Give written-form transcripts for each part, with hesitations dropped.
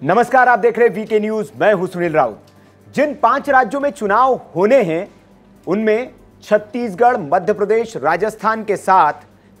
नमस्कार, आप देख रहे हैं वीके न्यूज। मैं हूं सुनील राउत। जिन 5 राज्यों में चुनाव होने हैं उनमें छत्तीसगढ़, मध्य प्रदेश, राजस्थान के साथ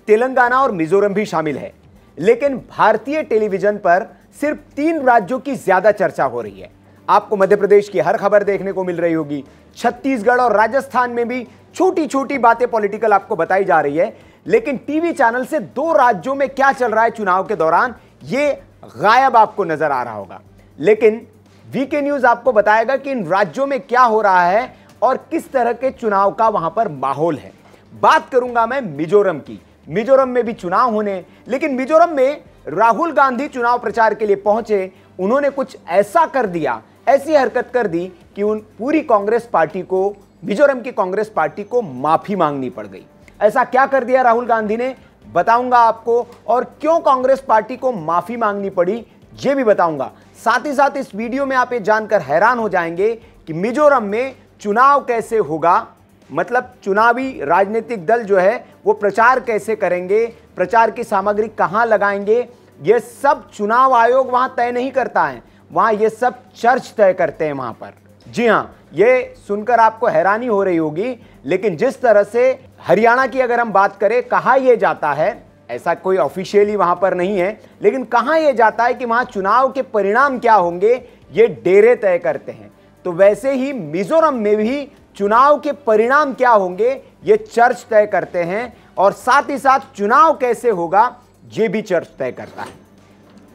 तेलंगाना और मिजोरम भी शामिल है। लेकिन भारतीय टेलीविजन पर सिर्फ 3 राज्यों की ज्यादा चर्चा हो रही है। आपको मध्य प्रदेश की हर खबर देखने को मिल रही होगी। छत्तीसगढ़ और राजस्थान में भी छोटी छोटी बातें पॉलिटिकल आपको बताई जा रही है। लेकिन टीवी चैनल से 2 राज्यों में क्या चल रहा है चुनाव के दौरान, ये गायब आपको नजर आ रहा होगा। लेकिन वीके न्यूज आपको बताएगा कि इन राज्यों में क्या हो रहा है और किस तरह के चुनाव का वहां पर माहौल है। बात करूंगा मैं मिजोरम की। मिजोरम में भी चुनाव होने, लेकिन मिजोरम में राहुल गांधी चुनाव प्रचार के लिए पहुंचे। उन्होंने कुछ ऐसा कर दिया, ऐसी हरकत कर दी कि उन पूरी कांग्रेस पार्टी को, मिजोरम की कांग्रेस पार्टी को माफी मांगनी पड़ गई। ऐसा क्या कर दिया राहुल गांधी ने, बताऊंगा आपको। और क्यों कांग्रेस पार्टी को माफी मांगनी पड़ी, यह भी बताऊंगा। साथ ही साथ इस वीडियो में आप ये जानकर हैरान हो जाएंगे कि मिजोरम में चुनाव कैसे होगा, मतलब चुनावी राजनीतिक दल जो है वो प्रचार कैसे करेंगे, प्रचार की सामग्री कहां लगाएंगे, यह सब चुनाव आयोग वहां तय नहीं करता है। वहां ये सब चर्च तय करते हैं वहां पर। जी हां, ये सुनकर आपको हैरानी हो रही होगी, लेकिन जिस तरह से हरियाणा की अगर हम बात करें, कहा यह जाता है, ऐसा कोई ऑफिशियली वहां पर नहीं है, लेकिन कहा यह जाता है कि वहां चुनाव के परिणाम क्या होंगे ये डेरे तय करते हैं। तो वैसे ही मिजोरम में भी चुनाव के परिणाम क्या होंगे ये चर्च तय करते हैं, और साथ ही साथ चुनाव कैसे होगा ये भी चर्च तय करता है।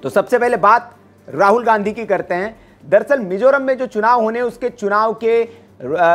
तो सबसे पहले बात राहुल गांधी की करते हैं। दरअसल मिजोरम में जो चुनाव होने, उसके चुनाव के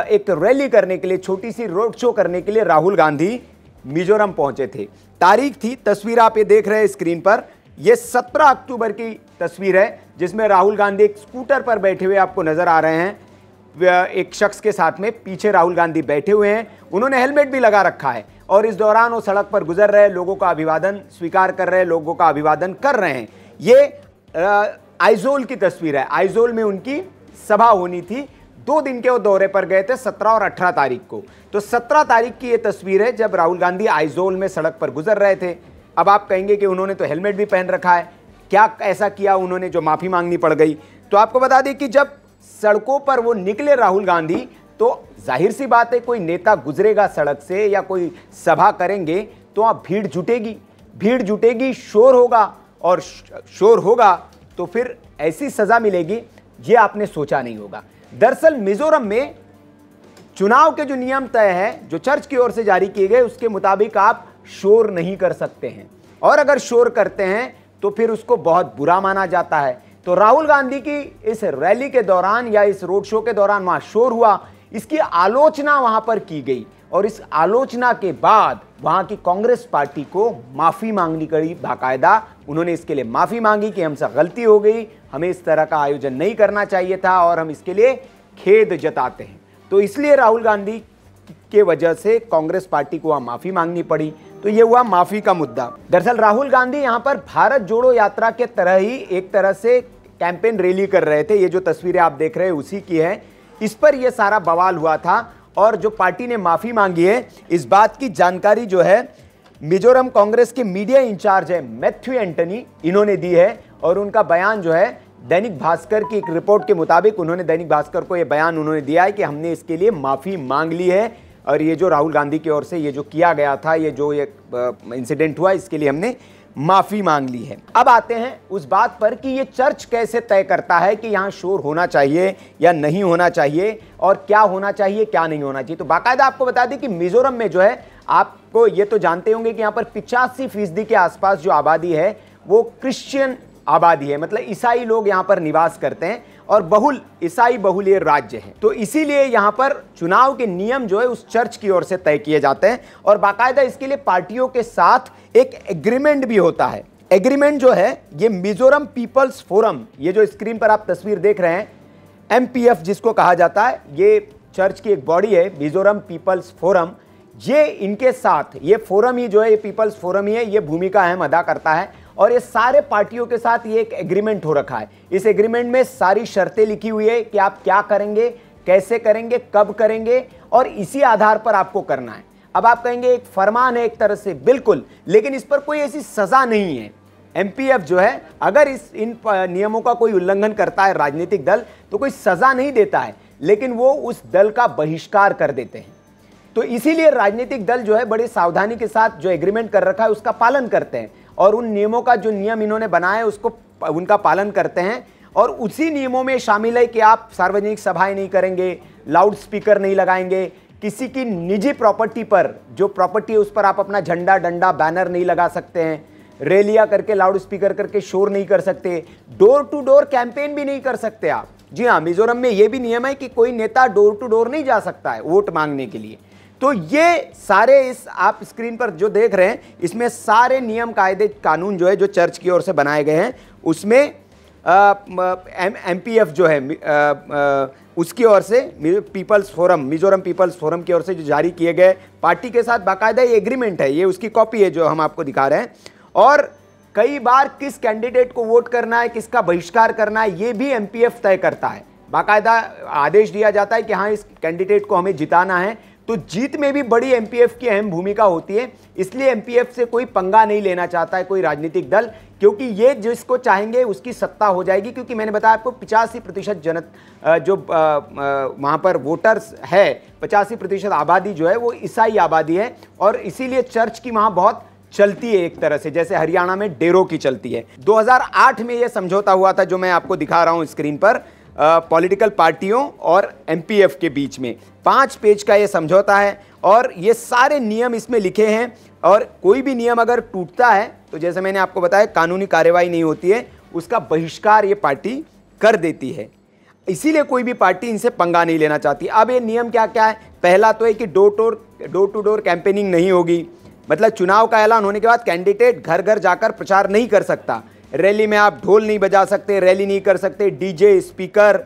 एक रैली करने के लिए, छोटी सी रोड शो करने के लिए राहुल गांधी मिजोरम पहुंचे थे। तारीख थी, तस्वीर आप ये देख रहे हैं स्क्रीन पर, यह 17 अक्टूबर की तस्वीर है, जिसमें राहुल गांधी एक स्कूटर पर बैठे हुए आपको नजर आ रहे हैं। एक शख्स के साथ में पीछे राहुल गांधी बैठे हुए हैं। उन्होंने हेलमेट भी लगा रखा है और इस दौरान वो सड़क पर गुजर रहे, लोगों का अभिवादन स्वीकार कर रहे हैं, लोगों का अभिवादन कर रहे हैं। ये आइजोल की तस्वीर है। आइजोल में उनकी सभा होनी थी। 2 दिन के वो दौरे पर गए थे, 17 और 18 तारीख को। तो 17 तारीख की ये तस्वीर है जब राहुल गांधी आइजोल में सड़क पर गुजर रहे थे। अब आप कहेंगे कि उन्होंने तो हेलमेट भी पहन रखा है, क्या ऐसा किया उन्होंने जो माफी मांगनी पड़ गई। तो आपको बता दें कि जब सड़कों पर वो निकले राहुल गांधी, तो जाहिर सी बात है, कोई नेता गुजरेगा सड़क से या कोई सभा करेंगे तो वहां भीड़ जुटेगी, शोर होगा, और शोर होगा तो फिर ऐसी सजा मिलेगी ये आपने सोचा नहीं होगा। दरअसल मिजोरम में चुनाव के जो नियम तय है, जो चर्च की ओर से जारी किए गए, उसके मुताबिक आप शोर नहीं कर सकते हैं, और अगर शोर करते हैं तो फिर उसको बहुत बुरा माना जाता है। तो राहुल गांधी की इस रैली के दौरान या इस रोड शो के दौरान वहां शोर हुआ, इसकी आलोचना वहां पर की गई, और इस आलोचना के बाद वहां की कांग्रेस पार्टी को माफी मांगनी पड़ी। बाकायदा उन्होंने इसके लिए माफी मांगी कि हमसे गलती हो गई, हमें इस तरह का आयोजन नहीं करना चाहिए था और हम इसके लिए खेद जताते हैं। तो इसलिए राहुल गांधी के वजह से कांग्रेस पार्टी को वहां माफी मांगनी पड़ी। तो यह हुआ माफी का मुद्दा। दरअसल राहुल गांधी यहां पर भारत जोड़ो यात्रा के तरह ही एक तरह से कैंपेन रैली कर रहे थे। ये जो तस्वीरें आप देख रहे हैं उसी की है। इस पर यह सारा बवाल हुआ था, और जो पार्टी ने माफी मांगी है, इस बात की जानकारी जो है मिजोरम कांग्रेस के मीडिया इंचार्ज है मैथ्यू एंटनी, इन्होंने दी है। और उनका बयान जो है दैनिक भास्कर की एक रिपोर्ट के मुताबिक, उन्होंने दैनिक भास्कर को यह बयान उन्होंने दिया है कि हमने इसके लिए माफी मांग ली है, और ये जो राहुल गांधी की ओर से ये जो किया गया था, ये जो ये इंसिडेंट हुआ, इसके लिए हमने माफी मांग ली है। अब आते हैं उस बात पर कि ये चर्च कैसे तय करता है कि यहां शोर होना चाहिए या नहीं होना चाहिए, और क्या होना चाहिए क्या नहीं होना चाहिए। तो बाकायदा आपको बता दें कि मिजोरम में जो है, आपको ये तो जानते होंगे कि यहां पर 85% के आसपास जो आबादी है वो क्रिश्चियन आबादी है, मतलब ईसाई लोग यहां पर निवास करते हैं, और ईसाई बहुल ये राज्य है। तो इसीलिए यहां पर चुनाव के नियम जो है उस चर्च की ओर से तय किए जाते हैं, और बाकायदा इसके लिए पार्टियों के साथ एक एग्रीमेंट भी होता है। एग्रीमेंट जो है ये मिजोरम पीपल्स फोरम, ये जो स्क्रीन पर आप तस्वीर देख रहे हैं, MPF जिसको कहा जाता है, ये चर्च की एक बॉडी है मिजोरम पीपल्स फोरम। ये इनके साथ, ये फोरम ही जो है, ये पीपल्स फोरम ही है, ये भूमिका अहम अदा करता है, और ये सारे पार्टियों के साथ ये एक एग्रीमेंट हो रखा है। इस एग्रीमेंट में सारी शर्तें लिखी हुई है कि आप क्या करेंगे, कैसे करेंगे, कब करेंगे, और इसी आधार पर आपको करना है। अब आप कहेंगे एक फरमान है एक तरह से, बिल्कुल, लेकिन इस पर कोई ऐसी सजा नहीं है। एमपीएफ जो है अगर इन नियमों का कोई उल्लंघन करता है राजनीतिक दल तो कोई सजा नहीं देता है, लेकिन वो उस दल का बहिष्कार कर देते हैं। तो इसीलिए राजनीतिक दल जो है बड़ी सावधानी के साथ जो एग्रीमेंट कर रखा है उसका पालन करते हैं और उन नियमों का जो नियम इन्होंने बनाया है उसको उनका पालन करते हैं। और उसी नियमों में शामिल है कि आप सार्वजनिक सभाएं नहीं करेंगे, लाउड स्पीकर नहीं लगाएंगे, किसी की निजी प्रॉपर्टी पर जो प्रॉपर्टी है उस पर आप अपना झंडा डंडा बैनर नहीं लगा सकते हैं, रैलियां करके लाउड स्पीकर करके शोर नहीं कर सकते, डोर टू डोर कैंपेन भी नहीं कर सकते आप। जी हाँ, मिजोरम में यह भी नियम है कि कोई नेता डोर टू डोर नहीं जा सकता है वोट मांगने के लिए। तो ये सारे इस आप स्क्रीन पर जो देख रहे हैं इसमें सारे नियम कायदे कानून जो है जो चर्च की ओर से बनाए गए हैं, उसमें एमपीएफ जो है उसकी ओर से people's forum, Mizoram people's forum की ओर से जो जारी किए गए पार्टी के साथ बाकायदा ये एग्रीमेंट है, ये उसकी कॉपी है जो हम आपको दिखा रहे हैं। और कई बार किस कैंडिडेट को वोट करना है, किसका बहिष्कार करना है, ये भी एमपीएफ तय करता है। बाकायदा आदेश दिया जाता है कि हाँ इस कैंडिडेट को हमें जिताना है, तो जीत में भी बड़ी एमपीएफ की अहम भूमिका होती है। इसलिए एमपीएफ से कोई पंगा नहीं लेना चाहता है कोई राजनीतिक दल, क्योंकि ये जिसको चाहेंगे उसकी सत्ता हो जाएगी। क्योंकि मैंने बताया आपको 85% जो वहाँ पर वोटर्स है, 85% आबादी जो है वो ईसाई आबादी है और इसीलिए चर्च की वहाँ बहुत चलती है, एक तरह से जैसे हरियाणा में डेरों की चलती है। 2008 में ये समझौता हुआ था जो मैं आपको दिखा रहा हूँ स्क्रीन पर, पॉलिटिकल पार्टियों और एमपीएफ के बीच में 5 पेज का ये समझौता है और ये सारे नियम इसमें लिखे हैं। और कोई भी नियम अगर टूटता है तो जैसे मैंने आपको बताया कानूनी कार्यवाही नहीं होती है, उसका बहिष्कार ये पार्टी कर देती है। इसीलिए कोई भी पार्टी इनसे पंगा नहीं लेना चाहती। अब ये नियम क्या क्या है? पहला तो है कि डोर टू डोर कैंपेनिंग नहीं होगी, मतलब चुनाव का ऐलान होने के बाद कैंडिडेट घर घर जाकर प्रचार नहीं कर सकता। रैली में आप ढोल नहीं बजा सकते, रैली नहीं कर सकते, डीजे स्पीकर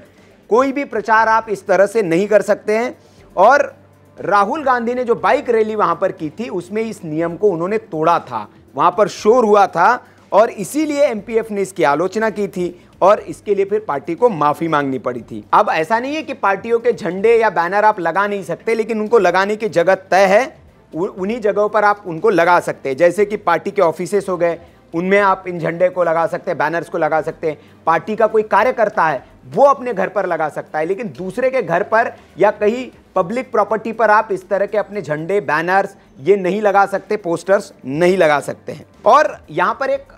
कोई भी प्रचार आप इस तरह से नहीं कर सकते हैं। और राहुल गांधी ने जो बाइक रैली वहां पर की थी उसमें इस नियम को उन्होंने तोड़ा था, वहां पर शोर हुआ था और इसीलिए एमपीएफ ने इसकी आलोचना की थी और इसके लिए फिर पार्टी को माफी मांगनी पड़ी थी। अब ऐसा नहीं है कि पार्टियों के झंडे या बैनर आप लगा नहीं सकते, लेकिन उनको लगाने की जगह तय है, उन्हीं जगहों पर आप उनको लगा सकते हैं। जैसे कि पार्टी के ऑफिसेस हो गए, उनमें आप इन झंडे को लगा सकते हैं, बैनर्स को लगा सकते हैं। पार्टी का कोई कार्यकर्ता है वो अपने घर पर लगा सकता है, लेकिन दूसरे के घर पर या कहीं पब्लिक प्रॉपर्टी पर आप इस तरह के अपने झंडे बैनर्स ये नहीं लगा सकते, पोस्टर्स नहीं लगा सकते हैं। और यहाँ पर एक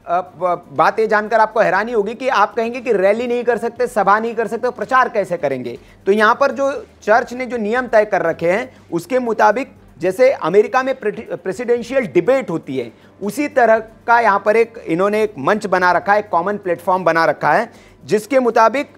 बात ये जानकर आपको हैरानी होगी कि आप कहेंगे कि रैली नहीं कर सकते, सभा नहीं कर सकते, प्रचार कैसे करेंगे? तो यहाँ पर जो चर्च ने जो नियम तय कर रखे हैं उसके मुताबिक जैसे अमेरिका में प्रेसिडेंशियल डिबेट होती है उसी तरह का यहाँ पर इन्होंने एक मंच बना रखा है, एक कॉमन प्लेटफॉर्म बना रखा है, जिसके मुताबिक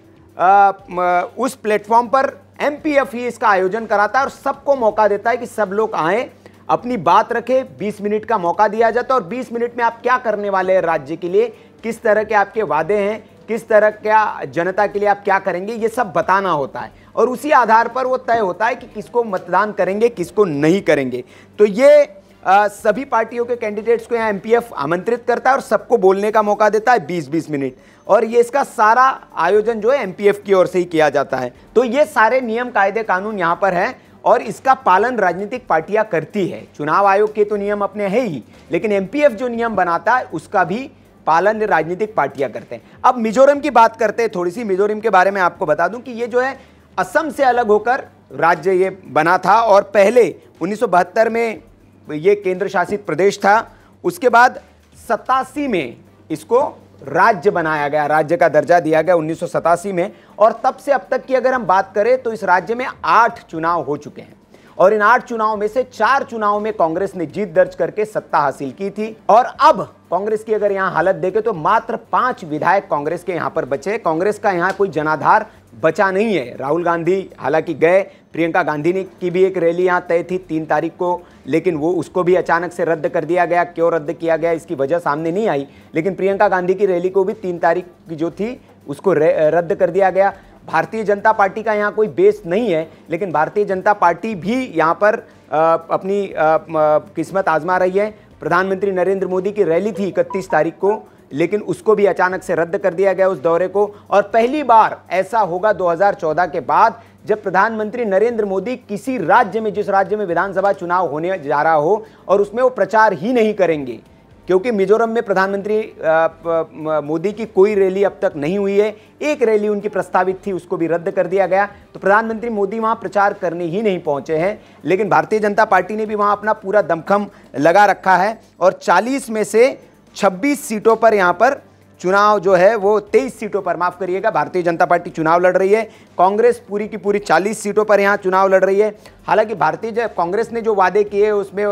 उस प्लेटफॉर्म पर एमपीएफ ही इसका आयोजन कराता है और सबको मौका देता है कि सब लोग आए, अपनी बात रखें। 20 मिनट का मौका दिया जाता है और 20 मिनट में आप क्या करने वाले हैं राज्य के लिए, किस तरह के आपके वादे हैं, किस तरह क्या जनता के लिए आप क्या करेंगे, ये सब बताना होता है और उसी आधार पर वो तय होता है कि किसको मतदान करेंगे, किसको नहीं करेंगे। तो ये सभी पार्टियों के कैंडिडेट्स को यहाँ एमपीएफ आमंत्रित करता है और सबको बोलने का मौका देता है 20-20 मिनट, और ये इसका सारा आयोजन जो है एमपीएफ की ओर से ही किया जाता है। तो ये सारे नियम कायदे कानून यहाँ पर है और इसका पालन राजनीतिक पार्टियां करती है। चुनाव आयोग के तो नियम अपने है ही, लेकिन एमपीएफ जो नियम बनाता है उसका भी पालन राजनीतिक पार्टियां करते हैं। अब मिजोरम की बात करते हैं थोड़ी सी। मिजोरम के बारे में आपको बता दूं कि ये जो है असम से अलग होकर राज्य ये बना था और पहले 1972 में ये केंद्र शासित प्रदेश था। उसके बाद 87 में इसको राज्य बनाया गया, राज्य का दर्जा दिया गया 1987 में, और तब से अब तक की अगर हम बात करें तो इस राज्य में 8 चुनाव हो चुके हैं और इन 8 चुनावों में से 4 चुनावों में कांग्रेस ने जीत दर्ज करके सत्ता हासिल की थी। और अब कांग्रेस की अगर यहां हालत देखें तो मात्र 5 विधायक कांग्रेस के यहां पर बचे। कांग्रेस का यहां कोई जनाधार बचा नहीं है। राहुल गांधी हालांकि गए, प्रियंका गांधी ने की भी एक रैली यहां तय थी 3 तारीख को, लेकिन वो उसको भी अचानक से रद्द कर दिया गया। क्यों रद्द किया गया इसकी वजह सामने नहीं आई, लेकिन प्रियंका गांधी की रैली को भी 3 तारीख की जो थी उसको रद्द कर दिया गया। भारतीय जनता पार्टी का यहाँ कोई बेस नहीं है, लेकिन भारतीय जनता पार्टी भी यहाँ पर अपनी किस्मत आजमा रही है। प्रधानमंत्री नरेंद्र मोदी की रैली थी 31 तारीख को, लेकिन उसको भी अचानक से रद्द कर दिया गया उस दौरे को। और पहली बार ऐसा होगा 2014 के बाद जब प्रधानमंत्री नरेंद्र मोदी किसी राज्य में, जिस राज्य में विधानसभा चुनाव होने जा रहा हो, और उसमें वो प्रचार ही नहीं करेंगे, क्योंकि मिजोरम में प्रधानमंत्री मोदी की कोई रैली अब तक नहीं हुई है। एक रैली उनकी प्रस्तावित थी, उसको भी रद्द कर दिया गया, तो प्रधानमंत्री मोदी वहां प्रचार करने ही नहीं पहुंचे हैं। लेकिन भारतीय जनता पार्टी ने भी वहां अपना पूरा दमखम लगा रखा है और 40 में से 26 सीटों पर यहां पर चुनाव जो है वो 23 सीटों पर, माफ करिएगा, भारतीय जनता पार्टी चुनाव लड़ रही है। कांग्रेस पूरी की पूरी 40 सीटों पर यहां चुनाव लड़ रही है। हालांकि कांग्रेस ने जो वादे किए उसमें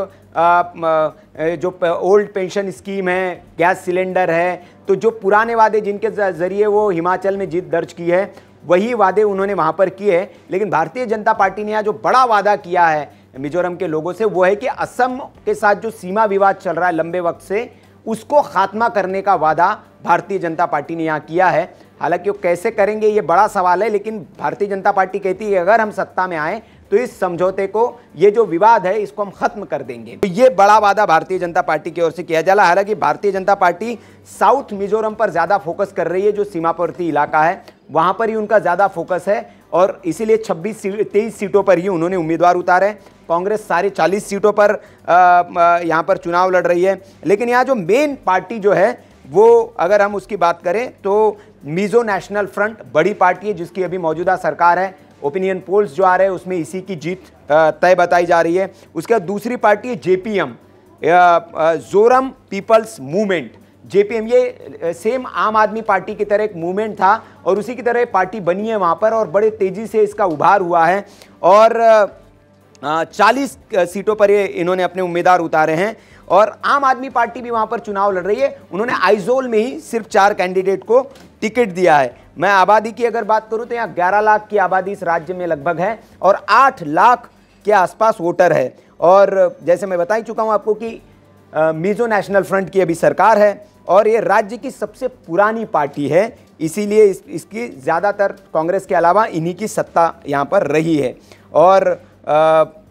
जो ओल्ड पेंशन स्कीम है, गैस सिलेंडर है, तो जो पुराने वादे जिनके जरिए वो हिमाचल में जीत दर्ज की है वही वादे उन्होंने वहां पर किए। लेकिन भारतीय जनता पार्टी ने यहाँ जो बड़ा वादा किया है मिजोरम के लोगों से वो है कि असम के साथ जो सीमा विवाद चल रहा है लंबे वक्त से, उसको खात्मा करने का वादा भारतीय जनता पार्टी ने यहाँ किया है। हालांकि वो कैसे करेंगे ये बड़ा सवाल है, लेकिन भारतीय जनता पार्टी कहती है अगर हम सत्ता में आए तो इस समझौते को, ये जो विवाद है इसको हम खत्म कर देंगे। तो ये बड़ा वादा भारतीय जनता पार्टी की ओर से किया जा रहा है। हालांकि भारतीय जनता पार्टी साउथ मिजोरम पर ज्यादा फोकस कर रही है, जो सीमावर्ती इलाका है वहां पर ही उनका ज्यादा फोकस है और इसीलिए 23 सीटों पर ही उन्होंने उम्मीदवार उतारे। कांग्रेस सारे 40 सीटों पर यहाँ पर चुनाव लड़ रही है। लेकिन यहाँ जो मेन पार्टी जो है वो अगर हम उसकी बात करें तो मिजो नेशनल फ्रंट बड़ी पार्टी है जिसकी अभी मौजूदा सरकार है। ओपिनियन पोल्स जो आ रहे हैं उसमें इसी की जीत तय बताई जा रही है। उसके बाद दूसरी पार्टी है JPM, Zoram people's movement. JPM ये सेम आम आदमी पार्टी की तरह एक मूवमेंट था और उसी की तरह पार्टी बनी है वहाँ पर और बड़े तेजी से इसका उभार हुआ है और 40 सीटों पर ये इन्होंने अपने उम्मीदवार उतारे हैं। और आम आदमी पार्टी भी वहां पर चुनाव लड़ रही है। उन्होंने आइजोल में ही सिर्फ 4 कैंडिडेट को टिकट दिया है। मैं आबादी की अगर बात करूं तो यहाँ 11 लाख की आबादी इस राज्य में लगभग है और 8 लाख के आसपास वोटर है। और जैसे मैं बता ही चुका हूं आपको कि मिजो नेशनल फ्रंट की अभी सरकार है और ये राज्य की सबसे पुरानी पार्टी है, इसीलिए इसकी ज़्यादातर कांग्रेस के अलावा इन्हीं की सत्ता यहाँ पर रही है। और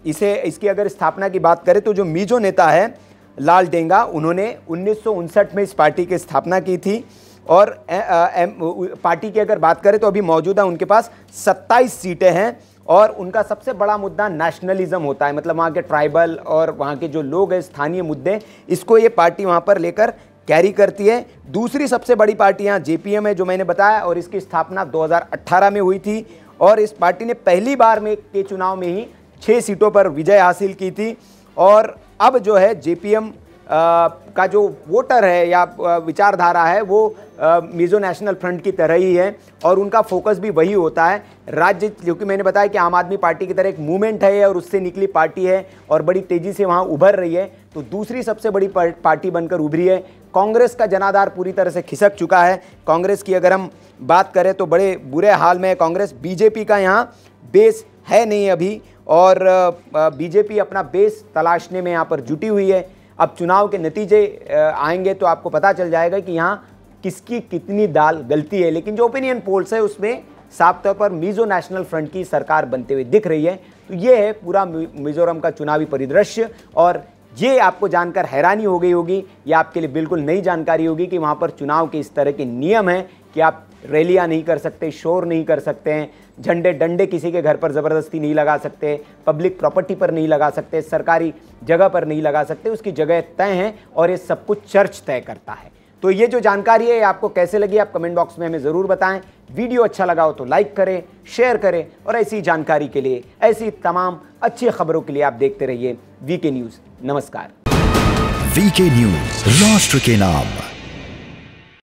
इसकी अगर स्थापना की बात करें तो जो मिजो नेता है लाल डेंगा, उन्होंने 1959 में इस पार्टी की स्थापना की थी और पार्टी की अगर बात करें तो अभी मौजूदा उनके पास 27 सीटें हैं और उनका सबसे बड़ा मुद्दा नेशनलिज्म होता है, मतलब वहाँ के ट्राइबल और वहाँ के जो लोग हैं स्थानीय मुद्दे, इसको ये पार्टी वहाँ पर लेकर कैरी करती है। दूसरी सबसे बड़ी पार्टी यहाँ जेपीएम है जो मैंने बताया और इसकी स्थापना 2018 में हुई थी और इस पार्टी ने पहली बार में के चुनाव में ही 6 सीटों पर विजय हासिल की थी। और अब जो है जेपीएम का जो वोटर है या विचारधारा है वो मिजो नेशनल फ्रंट की तरह ही है और उनका फोकस भी वही होता है। राज्य, क्योंकि मैंने बताया कि आम आदमी पार्टी की तरह एक मूवमेंट है और उससे निकली पार्टी है और बड़ी तेजी से वहाँ उभर रही है, तो दूसरी सबसे बड़ी पार्टी बनकर उभरी है। कांग्रेस का जनाधार पूरी तरह से खिसक चुका है। कांग्रेस की अगर हम बात करें तो बड़े बुरे हाल में है कांग्रेस। बीजेपी का यहाँ बेस है नहीं अभी और बीजेपी अपना बेस तलाशने में यहाँ पर जुटी हुई है। अब चुनाव के नतीजे आएंगे तो आपको पता चल जाएगा कि यहाँ किसकी कितनी दाल गलती है। लेकिन जो ओपिनियन पोल्स है उसमें साफ तौर पर मिजो नेशनल फ्रंट की सरकार बनते हुए दिख रही है। तो ये है पूरा मिजोरम का चुनावी परिदृश्य और ये आपको जानकर हैरानी हो गई होगी, ये आपके लिए बिल्कुल नई जानकारी होगी कि वहाँ पर चुनाव के इस तरह के नियम हैं कि आप रैलियां नहीं कर सकते, शोर नहीं कर सकते हैं, झंडे डंडे किसी के घर पर ज़बरदस्ती नहीं लगा सकते, पब्लिक प्रॉपर्टी पर नहीं लगा सकते, सरकारी जगह पर नहीं लगा सकते, उसकी जगह तय हैं और ये सब कुछ चर्च तय करता है। तो ये जो जानकारी है आपको कैसे लगी आप कमेंट बॉक्स में हमें ज़रूर बताएं। वीडियो अच्छा लगा हो तो लाइक करें, शेयर करें और ऐसी जानकारी के लिए, ऐसी तमाम अच्छी खबरों के लिए आप देखते रहिए वीके न्यूज़। नमस्कार। वीके न्यूज़, राष्ट्र के नाम।